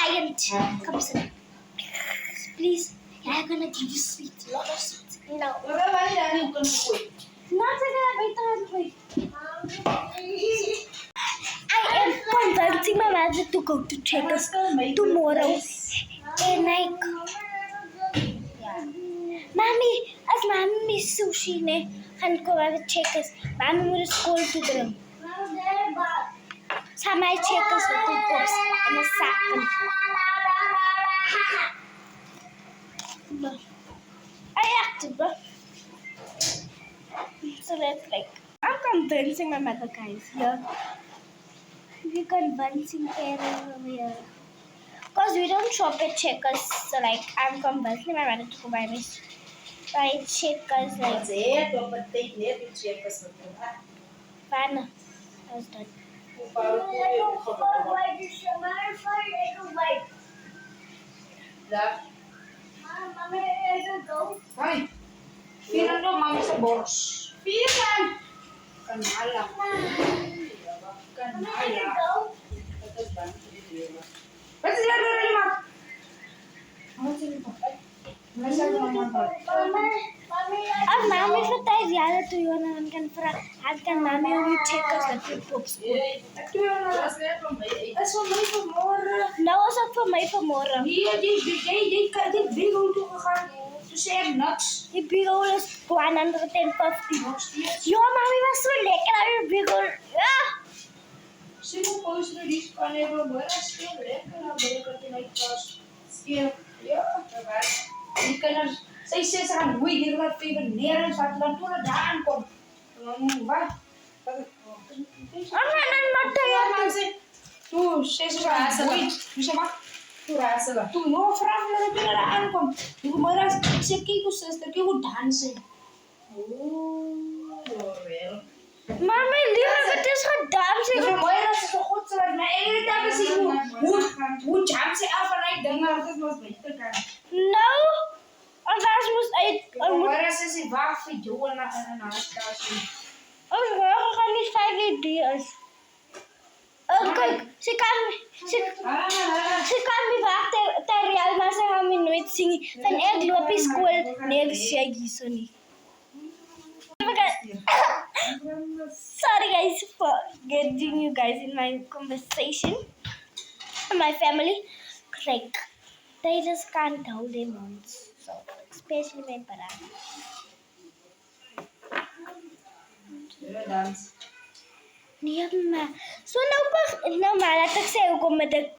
giant. Come sit. Please. I'm gonna give you sweets. A lot of sweets. No. Not I am convincing my mother to go to Checkers tomorrow. And like, Mommy, as Mommy sushi ne, gaan kom by Checkers. Mommy moet school toe bring. Some my Checkers with two pops and a sack. I acted, bro. So that's like, I'm convincing my mother, guys. Yeah. We're convincing parents over here. Because we don't shop at Checkers. So like, I'm convincing my mother to go buy me Checkers. Like, fun. I was done. Vai. Viram do mami sa boros. Viram. Kanala. Pati dia ada lima. Mau sini pak. Masa mama pak. अब मामी बताए ज्यादा तो यो ना उनका फ्रा आज का मामी भी Checkers लगे pops. No, also for my for more. Die big old gegaan. Ze zeggen nuts. The big old is 150. Your mommy was so lekker, I big old. Yeah. Ze moet post release kan hebben, maar dat is heel lekker. Dan ben ik het in het klas. Ja, die kunnen. Zij zeggen ze gaan mooi hier wat fever neer en wat dan toen het daar aankomt. Wat? Toen ze gaan mooi. Dus maar. Toen nog vragen dat het daar aankomt. Toen maar ze kijk hoe ze dat hoe dansen. Mommy, leave it is her dancing. Dus maar dat is zo goed zo maar eigenlijk dat is hoe jump ze af en ik denk dat het was beter kan. No. Anders moest ik. Maar ze is wacht voor jou en een station. Oh, we gaan niet 5 ideeën. Kijk, ze kan me wachten ter real, maar ze gaan me nooit zingen. Van ik loop in school, nee, ik zeg je zo niet. Sorry guys for getting you guys in my conversation. My family, like, they just can't hold their mouths. So, especially my parents. Dance. Nee, maar. So, nou, laat ik zeggen, kom met de